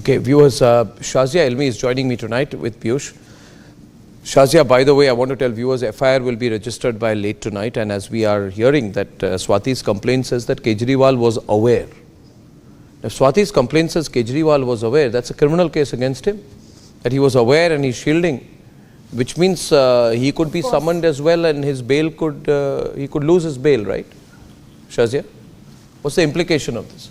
Okay, viewers, Shazia Elmi is joining me tonight with Piyush. Shazia, by the way, I want to tell viewers FIR will be registered by late tonight, and as we are hearing that Swati's complaint says that Kejriwal was aware. If Swati's complaint says Kejriwal was aware, that's a criminal case against him. That he was aware and he's shielding, which means he could be summoned as well, and his bail could, he could lose his bail, right? Shazia, what's the implication of this?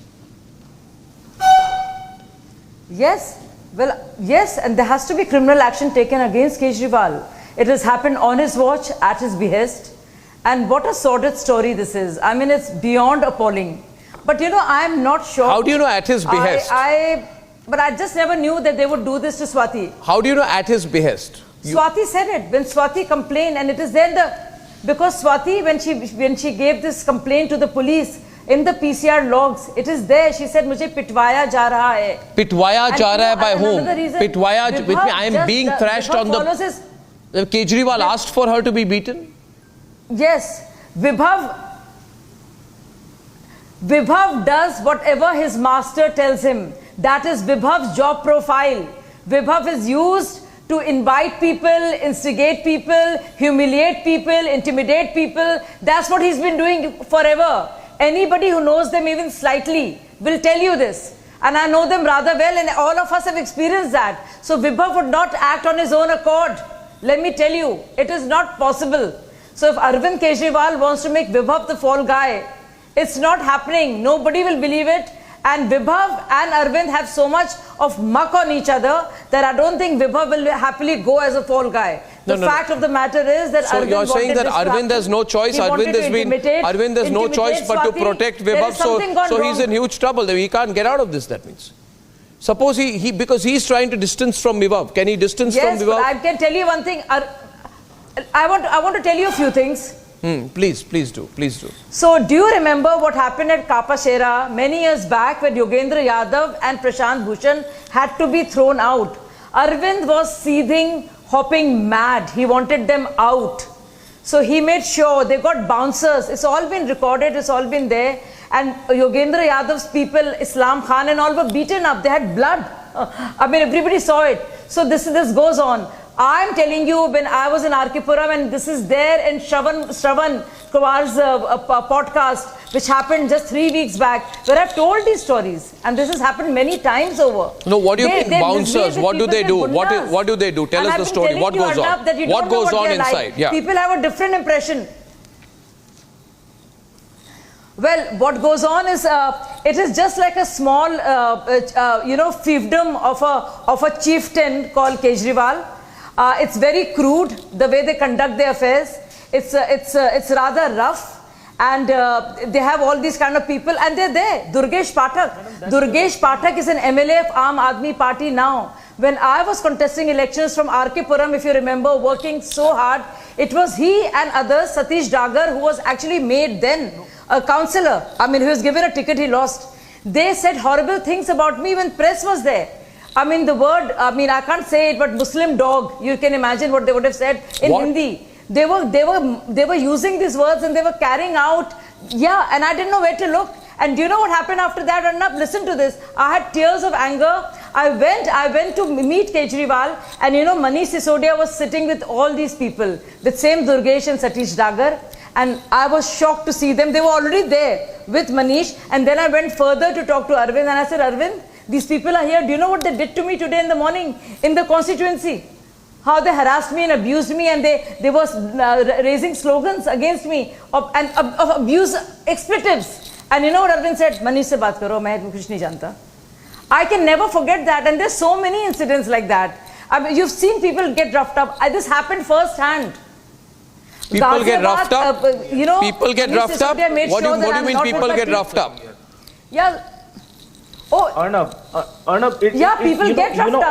Yes, well, yes, and there has to be criminal action taken against Kejriwal. It has happened on his watch, at his behest, and what a sordid story this is. I mean, it's beyond appalling. But you know, I am not sure. How do you know at his behest? But I just never knew that they would do this to Swati. How do you know at his behest? Swati said it when Swati complained, and it is then because Swati, when she gave this complaint to the police, in the PCR logs, it is there. She said, "Mujhe pitwaya ja raha hai." Pitwaya ja raha hai by whom? Pitwaya, I am being thrashed on the. Kejriwal asked for her to be beaten. Yes, Vibhav does whatever his master tells him. That is Vibhav's job profile. Vibhav is used to invite people, instigate people, humiliate people, intimidate people. That's what he's been doing forever. Anybody who knows them even slightly will tell you this. And I know them rather well, and all of us have experienced that. So Vibhav would not act on his own accord. Let me tell you, it is not possible. So if Arvind Kejriwal wants to make Vibhav the fall guy, it's not happening. Nobody will believe it. And Vibhav and Arvind have so much of muck on each other that I don't think Vibhav will happily go as a fall guy. The fact of the matter is that so Arvind you're saying that Arvind has no choice. Arvind has no choice but to protect Vibhav. So he's in huge trouble. He can't get out of this. That means. Suppose because he's trying to distance from Vibhav. Can he distance from Vibhav? Yes, I can tell you one thing. I want to tell you a few things. Please do. So, do you remember what happened at Kapashera many years back when Yogendra Yadav and Prashant Bhushan had to be thrown out? Arvind was seething, hopping mad. He wanted them out. So, he made sure they got bouncers. It's all been recorded, it's all been there. And Yogendra Yadav's people, Islam Khan and all were beaten up. They had blood. I mean, everybody saw it. So, this goes on. I'm telling you, when I was in RK Puram, and this is there in Shravan Kumar's podcast, which happened just 3 weeks back, where I've told these stories. And this has happened many times over. No, what do you mean bouncers? What do they do? What do they do? Tell us the story. What goes on? What goes on inside? Like. Yeah. People have a different impression. Well, what goes on is, it is just like a small, fiefdom of a chieftain called Kejriwal. It's very crude, the way they conduct their affairs. It's rather rough, and they have all these kind of people, and they're there. Durgesh Pathak. Durgesh Pathak is an MLA of Aam Aadmi Party now. When I was contesting elections from RK Puram, if you remember, working so hard, it was he and others, Satish Dagar, who was actually made then a councillor. I mean, he was given a ticket, he lost. They said horrible things about me when press was there. I mean, the word, I can't say it, but Muslim dog, you can imagine what they would have said in Hindi. They were using these words, and they were carrying out, and I didn't know where to look. And do you know what happened after that? Arnab, listen to this. I had tears of anger. I went to meet Kejriwal, and you know, Manish Sisodia was sitting with all these people, with same Durgesh and Satish Dagar. And I was shocked to see them. They were already there with Manish. And then I went further to talk to Arvind, and I said, Arvind, these people are here. Do you know what they did to me today in the morning in the constituency? How they harassed me and abused me, and they were raising slogans against me of abuse, expletives. And you know what Arvind said? Manish se baat karo, main kuch nahi janta. I can never forget that, and there's so many incidents like that. I mean, you've seen people get roughed up. This happened first hand. People get roughed up? People get roughed up? What do you mean people get roughed up? Yeah. Oh, Arnab, people get roughed up.